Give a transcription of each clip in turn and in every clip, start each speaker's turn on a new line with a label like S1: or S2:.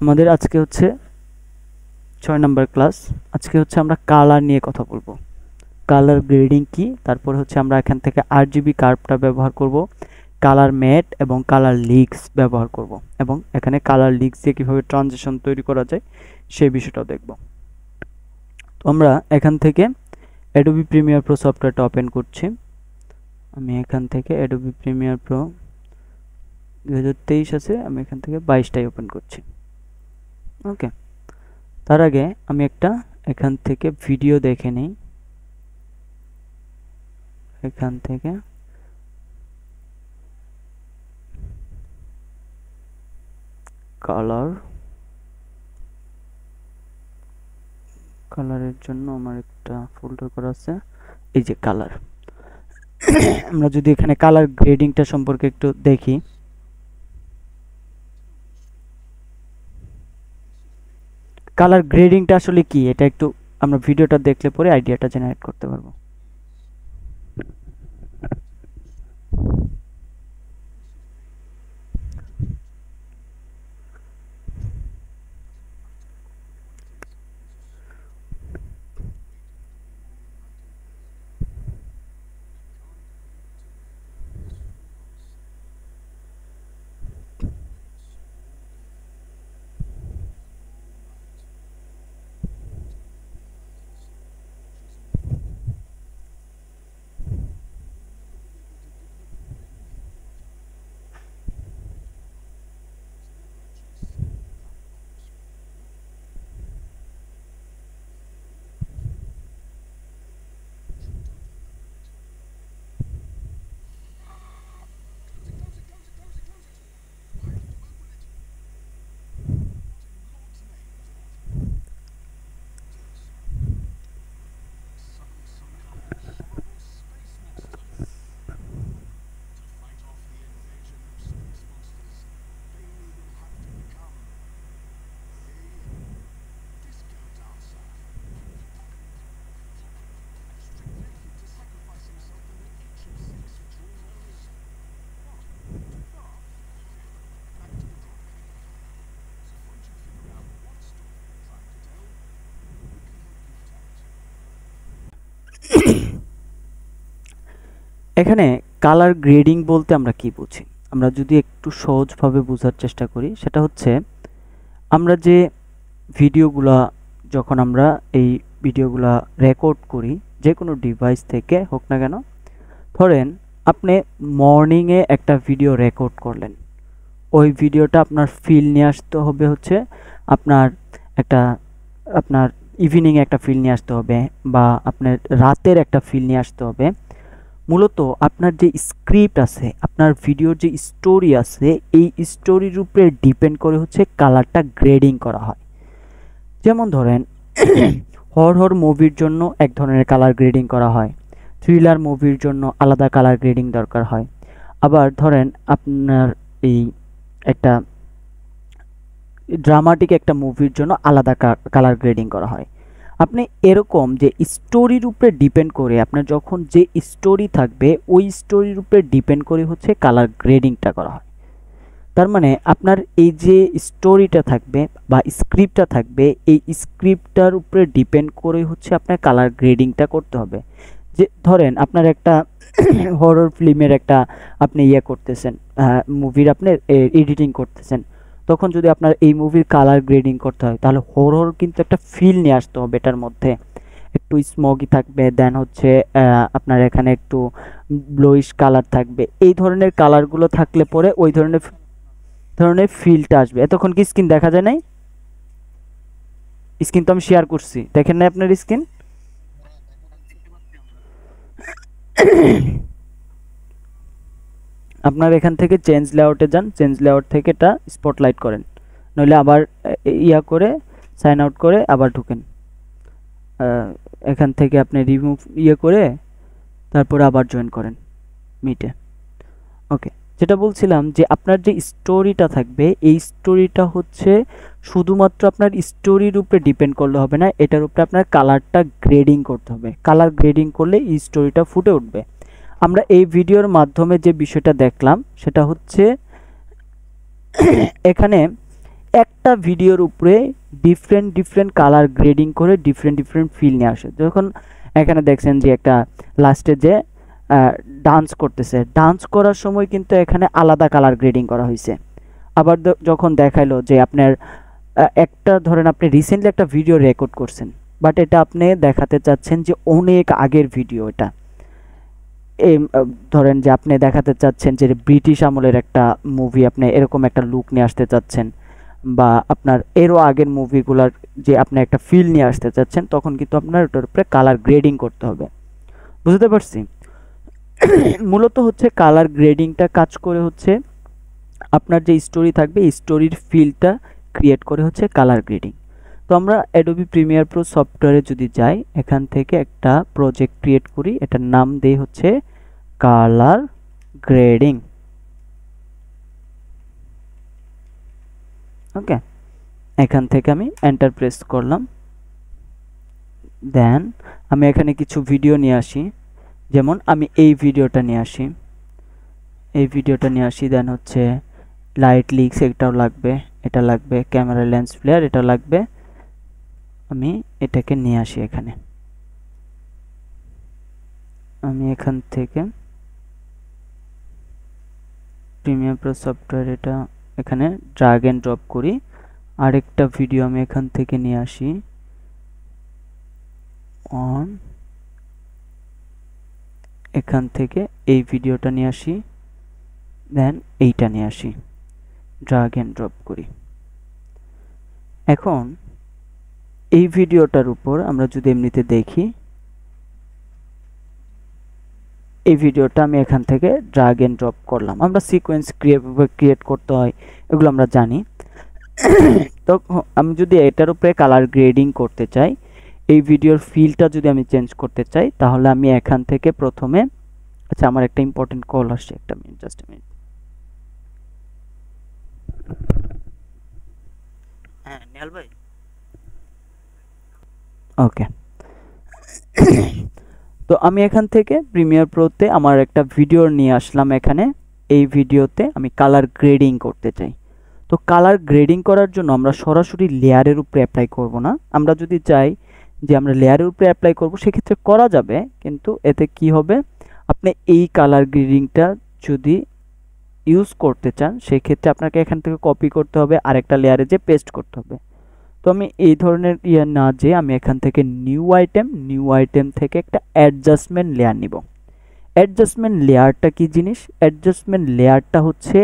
S1: আমাদের আজকে হচ্ছে 6 নম্বর ক্লাস। আজকে হচ্ছে আমরা কালার নিয়ে কথা বলবো। কালার গ্রেডিং কি, তারপর হচ্ছে আমরা এখান থেকে আরজিবি কার্ভটা ব্যবহার করব, কালার ম্যাট এবং কালার লিক্স ব্যবহার করব, এবং এখানে কালার লিক্স দিয়ে কীভাবে ট্রানজিশন তৈরি করা যায় সেই বিষয়টাও দেখব। তো আমরা এখান থেকে অ্যাডোবি প্রিমিয়ার প্রো সফটওয়্যারটা ওপেন করছি। আমি এখান থেকে অ্যাডোবি প্রিমিয়ার প্রো 2023 আছে, আমি এখান থেকে 22টাই ওপেন করছি। ওকে, তার আগে আমি একটা এখান থেকে ভিডিও দেখে নিই। এখান থেকে কালারের জন্য আমার একটা ফোল্ডার করা আছে, এই যে কালার। আমরা যদি এখানে কালার গ্রেডিংটা সম্পর্কে একটু দেখি, কালার গ্রেডিংটা আসলে কি এটা একটু আমরা ভিডিওটা দেখলে পরে আইডিয়াটা জেনারেট করতে পারবো। এখানে কালার গ্রেডিং বলতে আমরা কি বুঝি, আমরা যদি একটু সহজভাবে বোঝার চেষ্টা করি, সেটা হচ্ছে আমরা যে ভিডিওগুলা যখন আমরা এই ভিডিওগুলা রেকর্ড করি যে কোনো ডিভাইস থেকে হোক না কেন, ধরেন আপনি মর্নিংয়ে একটা ভিডিও রেকর্ড করলেন, ওই ভিডিওটা আপনার ফিল নিয়ে আসতে হবে হচ্ছে আপনার ইভিনিংয়ে একটা ফিল নিয়ে আসতে হবে, বা আপনার রাতের একটা ফিল নিয়ে আসতে হবে। মূলত আপনার যে স্ক্রিপ্ট আছে, আপনার ভিডিওর যে স্টোরি আছে, এই স্টোরির উপরে ডিপেন্ড করে হচ্ছে কালারটা গ্রেডিং করা হয়। যেমন ধরেন হরর মুভির জন্য এক ধরনের কালার গ্রেডিং করা হয়, থ্রিলার মুভির জন্য আলাদা কালার গ্রেডিং দরকার হয়। আবার ধরেন আপনার এই একটা ড্রামাটিক একটা মুভির জন্য আলাদা কালার গ্রেডিং করা হয়। আপনি এরকম যে স্টোরির উপরে ডিপেন্ড করে আপনার যখন যে স্টোরি থাকবে ওই স্টোরির উপরে ডিপেন্ড করে হচ্ছে কালার গ্রেডিংটা করা হয়। তার মানে আপনার এই যে স্টোরিটা থাকবে বা স্ক্রিপ্টটা থাকবে, এই স্ক্রিপ্টটার উপরে ডিপেন্ড করে হচ্ছে আপনার কালার গ্রেডিংটা করতে হবে। যে ধরেন আপনার একটা হরর ফিল্মের একটা আপনি করতেছেন, মুভির আপনি এডিটিং করতেছেন, তখন যদি আপনার এই মুভির কালার গ্রেডিং করতে হয়, তাহলে হরর কিন্তু একটা ফিল নিয়ে আসতে হবে। এটার মধ্যে একটু স্মোকি থাকবে, দেন হচ্ছে আপনার এখানে একটু ব্লুইশ কালার থাকবে। এই ধরনের কালারগুলো থাকলে পরে ওই ধরনের ফিলটা আসবে। এতক্ষণ কি স্ক্রিন দেখা যায় নাই? স্ক্রিন তো আমি শেয়ার করছি, দেখেন না আপনার স্ক্রিন? আপনার এখান থেকে চেঞ্জ লেআউটে যান, চেঞ্জ লেআউট থেকে এটা স্পটলাইট করেন, নইলে আবার করে সাইন আউট করে আবার ঢুকেন। এখান থেকে আপনি রিমুভ করে তারপরে আবার জয়েন করেন মিটে। ওকে, যেটা বলছিলাম যে আপনার যে স্টোরিটা থাকবে, এই স্টোরিটা হচ্ছে শুধুমাত্র আপনার স্টোরির উপরে ডিপেন্ড করলে হবে না, এটার উপরে আপনার কালারটা গ্রেডিং করতে হবে। কালার গ্রেডিং করলে এই স্টোরিটা ফুটে উঠবে। আমরা এই ভিডিওর মাধ্যমে যে বিষয়টা দেখলাম সেটা হচ্ছে এখানে একটা ভিডিওর উপরে ডিফারেন্ট কালার গ্রেডিং করে ডিফারেন্ট ফিল নিয়ে আসে। যখন এখানে দেখছেন যে একটা লাস্টে যে ডান্স করতেছে, ডান্স করার সময় কিন্তু এখানে আলাদা কালার গ্রেডিং করা হয়েছে। আবার যখন দেখাইলো যে আপনার একটা ধরেন আপনি রিসেন্টলি একটা ভিডিও রেকর্ড করছেন, বাট এটা আপনি দেখাতে চাচ্ছেন যে অনেক আগের ভিডিও, এটা এই ধরেন যে আপনি দেখাতে চাচ্ছেন যে ব্রিটিশ আমলের একটা মুভি, আপনি এরকম একটা লুক নিয়ে আসতে চাচ্ছেন, বা আপনার এরও আগের মুভিগুলোর যে আপনি একটা ফিল নিয়ে আসতে চাচ্ছেন, তখন কিন্তু আপনার ওটার উপরে কালার গ্রেডিং করতে হবে। বুঝতে পারছি? মূলত হচ্ছে কালার গ্রেডিংটা কাজ করে হচ্ছে আপনার যে স্টোরি থাকবে এই স্টোরির ফিলটা ক্রিয়েট করে হচ্ছে কালার গ্রেডিং। তো আমরা অ্যাডোবি প্রিমিয়ার প্রো সফটওয়্যারে যদি যাই, এখান থেকে একটা প্রজেক্ট ক্রিয়েট করি, এটার নাম দেই হচ্ছে কালার গ্রেডিং। ওকে, এখান থেকে আমি এন্টার প্রেস করলাম। দেন আমি এখানে কিছু ভিডিও নিয়ে আসি, যেমন আমি এই ভিডিওটা নিয়ে আসি, দেন হচ্ছে লাইট লিক্স এটাও লাগবে, এটা লাগবে, ক্যামেরা লেন্স ফ্লেয়ার এটা লাগবে, আমি এটাকে নিয়ে আসি এখানে। আমি এখান থেকে প্রিমিয়ার প্রো সফটওয়্যার এটা এখানে ড্র্যাগ এন্ড ড্রপ করি। আরেকটা ভিডিও আমি এখান থেকে নিয়ে আসি, এখান থেকে এই ভিডিওটা নিয়ে আসি, দেন এইটা নিয়ে আসি, ড্র্যাগ এন্ড ড্রপ করি। এখন এই ভিডিওটার উপর আমরা যদি এমনিতে দেখি, এই ভিডিওটা আমি এখান থেকে ড্র্যাগ এন্ড ড্রপ করলাম। আমরা সিকোয়েন্স ক্রিয়েট করতে হয় এগুলো আমরা জানি। তো আমি যদি এটার উপরে কালার গ্রেডিং করতে চাই, এই ভিডিওর ফিলটা যদি আমি চেঞ্জ করতে চাই, তাহলে আমি এখান থেকে প্রথমে, আচ্ছা আমার একটা ইম্পর্টেন্ট কল আসছে, একটা মিনিট, জাস্ট এ মিনিট। হ্যাঁ নেহাল ভাই, ওকে। তো আমি এখান থেকে প্রিমিয়ার প্রোতে আমার একটা ভিডিও নিয়ে আসলাম। এখানে এই ভিডিওতে আমি কালার গ্রেডিং করতে চাই। তো কালার গ্রেডিং করার জন্য আমরা সরাসরি লেয়ারের উপরে অ্যাপ্লাই করব না। আমরা যদি চাই যে আমরা লেয়ারের উপরে অ্যাপ্লাই করব, সেক্ষেত্রে করা যাবে, কিন্তু এতে কি হবে, আপনি এই কালার গ্রেডিংটা যদি ইউজ করতে চান, সেক্ষেত্রে আপনাকে এখান থেকে কপি করতে হবে, আরেকটা লেয়ারে যে পেস্ট করতে হবে। তো আমি এই ধরনের না যে আমি এখান থেকে নিউ আইটেম থেকে একটা অ্যাডজাস্টমেন্ট লেয়ার নিব। অ্যাডজাস্টমেন্ট লেয়ারটা কি জিনিস? অ্যাডজাস্টমেন্ট লেয়ারটা হচ্ছে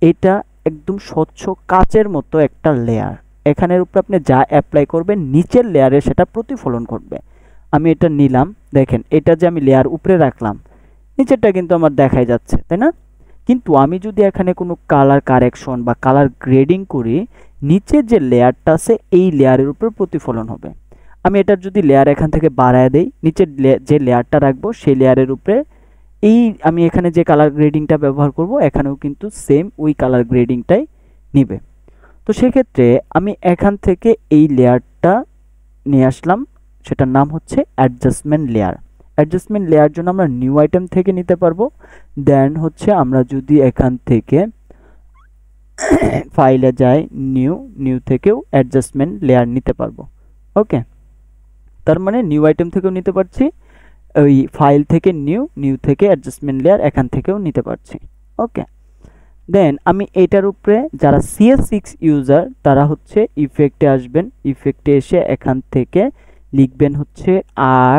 S1: এটা একদম স্বচ্ছ কাচের মতো একটা লেয়ার। এখানের উপরে আপনি যা অ্যাপ্লাই করবেন নিচের লেয়ারে সেটা প্রতিফলন করবে। আমি এটা নিলাম, দেখেন এটা যে আমি লেয়ার উপরে রাখলাম, নিচেরটা কিন্তু আমার দেখাই যাচ্ছে, তাই না? কিন্তু আমি যদি এখানে কোনো কালার কারেকশন বা কালার গ্রেডিং করি, নিচের যে লেয়ারটা আছে এই লেয়ারের উপর প্রতিফলন হবে। আমি এটার যদি লেয়ার এখান থেকে বাড়ায় দেই, নিচের যে লেয়ারটা রাখবো সেই লেয়ারের উপরে এই আমি এখানে যে কালার গ্রেডিংটা ব্যবহার করব, এখানেও কিন্তু সেম ওই কালার গ্রেডিংটাই নিবে। তো সেক্ষেত্রে আমি এখান থেকে এই লেয়ারটা নিয়ে আসলাম, সেটার নাম হচ্ছে অ্যাডজাস্টমেন্ট লেয়ার। অ্যাডজাস্টমেন্ট লেয়ার জন্য আমরা নিউ আইটেম থেকে নিতে পারবো। দেন হচ্ছে আমরা যদি এখান থেকে ফাইলে যাই, নিউ থেকেও অ্যাডজাস্টমেন্ট লেয়ার নিতে পারবো। ওকে, তার মানে নিউ আইটেম থেকেও নিতে পারছি, ওই ফাইল থেকে নিউ থেকে অ্যাডজাস্টমেন্ট লেয়ার এখান থেকেও নিতে পারছি। ওকে, দেন আমি এটার উপরে যারা CS6 ইউজার তারা হচ্ছে ইফেক্টে আসবেন। ইফেক্টে এসে এখান থেকে লিখবেন হচ্ছে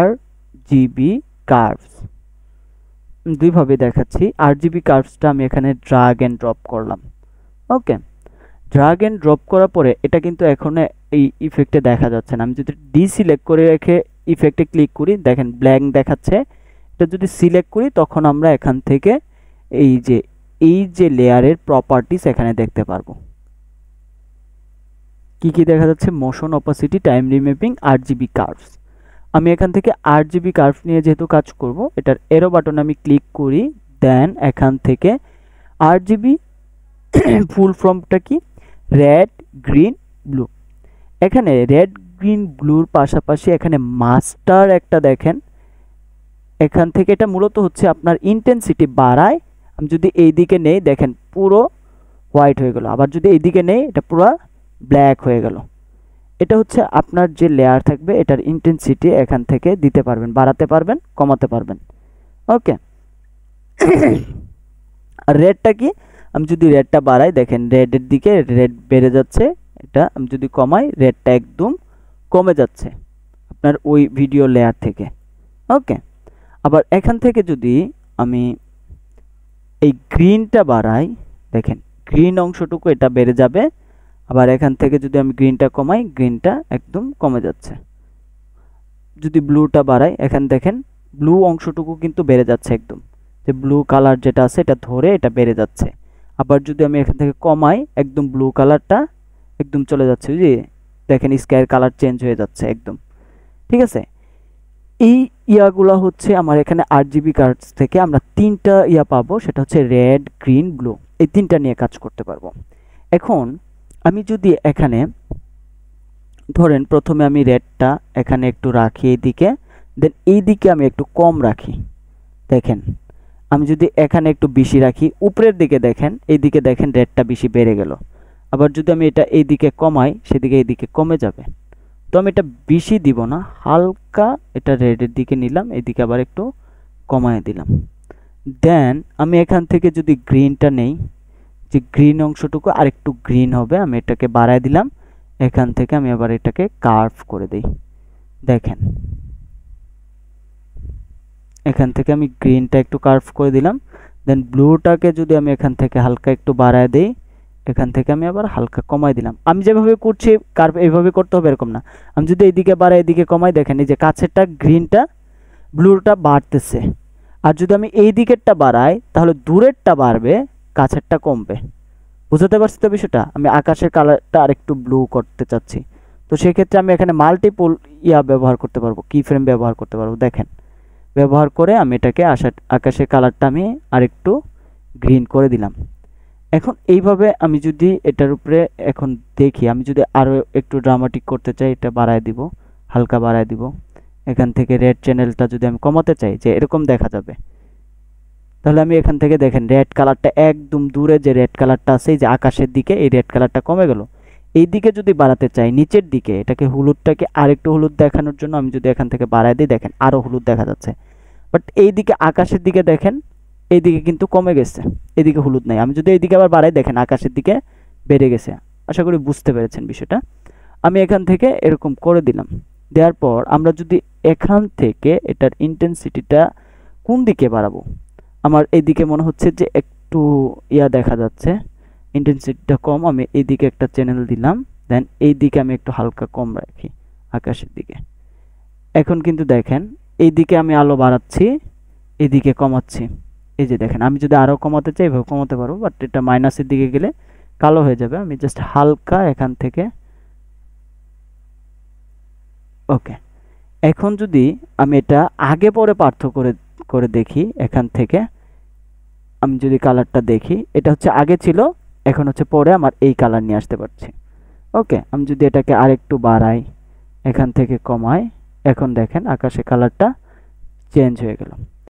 S1: RGB কার্ভস। দুইভাবে দেখাচ্ছি। RGB কার্ভসটা আমি এখানে ড্র্যাগ এন্ড ড্রপ করলাম। ওকে, ড্র্যাগ এন্ড ড্রপ করার পরে এটা কিন্তু এখন এই ইফেক্টে দেখা যাচ্ছে না। আমি যদি ডিসিলেক্ট করে রেখে ইফেক্টে ক্লিক করি, দেখেন ব্ল্যাঙ্ক দেখাচ্ছে। এটা যদি সিলেক্ট করি তখন আমরা এখান থেকে এই যে লেয়ারের প্রপার্টিস এখানে দেখতে পারবো। কি দেখা যাচ্ছে? Motion, opacity, time remapping, RGB curves. আমি এখান থেকে RGB কার্ভ নিয়ে যেহেতু কাজ করব, এটার এরো বাটন আমি ক্লিক করি। দেন এখান থেকে RGB ফুল ফর্মটা কি? Red, green, blue. এখানে রেড, গ্রিন, ব্লুর পাশাপাশি এখানে মাস্টার একটা দেখেন, এখান থেকে এটা মূলত হচ্ছে আপনার ইন্টেন্সিটি বাড়ায়। আমি যদি এই দিকে নেই, দেখেন পুরো হোয়াইট হয়ে গেল। আবার যদি এই দিকে নেই, এটা পুরো ব্ল্যাক হয়ে গেল। এটা হচ্ছে আপনার যে লেয়ার থাকবে এটার ইন্টেন্সিটি এখান থেকে দিতে পারবেন, বাড়াতে পারবেন, কমাতে পারবেন। ওকে। আর রেডটা কি, আমি যদি রেডটা বাড়াই দেখেন রেডের দিকে রেড বেড়ে যাচ্ছে, এটা আমি যদি কমাই রেডটা একদম কমে যাচ্ছে আপনার ওই ভিডিও লেয়ার থেকে। ওকে। আবার এখান থেকে যদি আমি এই গ্রিনটা বাড়াই দেখেন গ্রিন অংশটুকু এটা বেড়ে যাবে। আবার এখান থেকে যদি আমি গ্রিনটা কমাই গ্রিনটা একদম কমে যাচ্ছে। যদি ব্লুটা বাড়াই এখান দেখেন ব্লু অংশটুকু কিন্তু বেড়ে যাচ্ছে, একদম যে ব্লু কালার যেটা আছে এটা ধরে এটা বেড়ে যাচ্ছে। আবার যদি আমি এখান থেকে কমাই একদম ব্লু কালারটা একদম চলে যাচ্ছে, যে দেখেন স্কাইয়ের কালার চেঞ্জ হয়ে যাচ্ছে একদম। ঠিক আছে, এই ইয়াগুলা হচ্ছে আমার এখানে RGB কার্ডস থেকে আমরা তিনটা ইয়া পাবো, সেটা হচ্ছে রেড, গ্রিন, ব্লু, এই তিনটা নিয়ে কাজ করতে পারবো। এখন আমি যদি এখানে ধরেন প্রথমে আমি রেডটা এখানে একটু রাখি এইদিকে, দেন এইদিকে আমি একটু কম রাখি। দেখেন আমি যদি এখানে একটু বেশি রাখি উপরের দিকে দেখেন এইদিকে দেখেন রেডটা বেশি বেড়ে গেল। আবার যদি আমি এটা এইদিকে কমাই সেদিকে এইদিকে কমে যাবে। তো আমি এটা বেশি দিব না, হালকা এটা রেডের দিকে নিলাম, এইদিকে আবার একটু কমায় দিলাম। দেন আমি এখান থেকে যদি গ্রিনটা নেই, যে গ্রিন অংশটুকু আর একটু গ্রিন হবে, আমি এটাকে বাড়ায় দিলাম। এখান থেকে আমি আবার এটাকে কার্ভ করে দেই। দেখেন এখান থেকে আমি গ্রিনটা একটু কার্ভ করে দিলাম। দেন ব্লুটাকে যদি আমি এখান থেকে হালকা একটু বাড়ায় দেই, এখান থেকে আমি আবার হালকা কমাই দিলাম। আমি যেভাবে করছি কার্ভ এইভাবে করতে হবে এরকম না। আমি যদি এইদিকে বাড়াই এদিকে কমাই দেখেন এই যে কাছেরটা গ্রিনটা ব্লুটা বাড়তেছে। আর যদি আমি এই দিকেরটা বাড়াই তাহলে দূরেরটা বাড়বে, কাছেরটা কমবে। বুঝতে পারছি তো বিষয়টা? আমি আকাশের কালারটা আরেকটু ব্লু করতে চাচ্ছি, তো সেক্ষেত্রে আমি এখানে মাল্টিপল ইয়া ব্যবহার করতে পারবো, কি ফ্রেম ব্যবহার করতে পারবো। দেখেন ব্যবহার করে আমি এটাকে আকাশের কালারটা আমি আরেকটু গ্রিন করে দিলাম। এখন এইভাবে আমি যদি এটার উপরে এখন দেখি, আমি যদি আরও একটু ড্রামাটিক করতে চাই এটা বাড়ায় দিব, হালকা বাড়ায় দিব। এখান থেকে রেড চ্যানেলটা যদি আমি কমাতে চাই যে এরকম দেখা যাবে, তাহলে আমি এখান থেকে দেখেন রেড কালারটা একদম দূরে যে রেড কালারটা আছে এই যে আকাশের দিকে, এই রেড কালারটা কমে গেল। এই দিকে যদি বাড়াতে চাই নিচের দিকে, এটাকে হলুদটাকে আরেকটু হলুদ দেখানোর জন্য আমি যদি এখান থেকে বাড়ায় দিই দেখেন আরও হলুদ দেখা যাচ্ছে। বাট এই দিকে আকাশের দিকে দেখেন এইদিকে কিন্তু কমে গেছে, এদিকে হলুদ নাই। আমি যদি এইদিকে আবার বাড়াই দেখেন আকাশের দিকে বেড়ে গেছে। আশা করি বুঝতে পেরেছেন বিষয়টা। আমি এখান থেকে এরকম করে দিলাম। দেওয়ার পর আমরা যদি এখান থেকে এটার ইন্টেন্সিটিটা কোন দিকে বাড়াবো, আমার এইদিকে মনে হচ্ছে যে একটু ইয়া দেখা যাচ্ছে, ইন্টেন্সিটিটা কম, আমি এইদিকে একটা চ্যানেল দিলাম। দেন এইদিকে আমি একটু হালকা কম রাখি আকাশের দিকে। এখন কিন্তু দেখেন এইদিকে আমি আলো বাড়াচ্ছি, এইদিকে কমাচ্ছি। এই যে দেখেন আমি যদি আরও কমাতে চাই এভাবে কমাতে পারবো, বাট এটা মাইনাসের দিকে গেলে কালো হয়ে যাবে। আমি জাস্ট হালকা এখান থেকে ওকে। এখন যদি আমি এটা আগে পরে পার্থক্য করে দেখি, এখান থেকে আমি যদি কালারটা দেখি এটা হচ্ছে আগে ছিল, এখন হচ্ছে পরে আমার এই কালার নিয়ে আসতে পারছি। ওকে, আমি যদি এটাকে আরেকটু বাড়াই এখান থেকে কমাই, এখন দেখেন আকাশে কালারটা চেঞ্জ হয়ে গেল।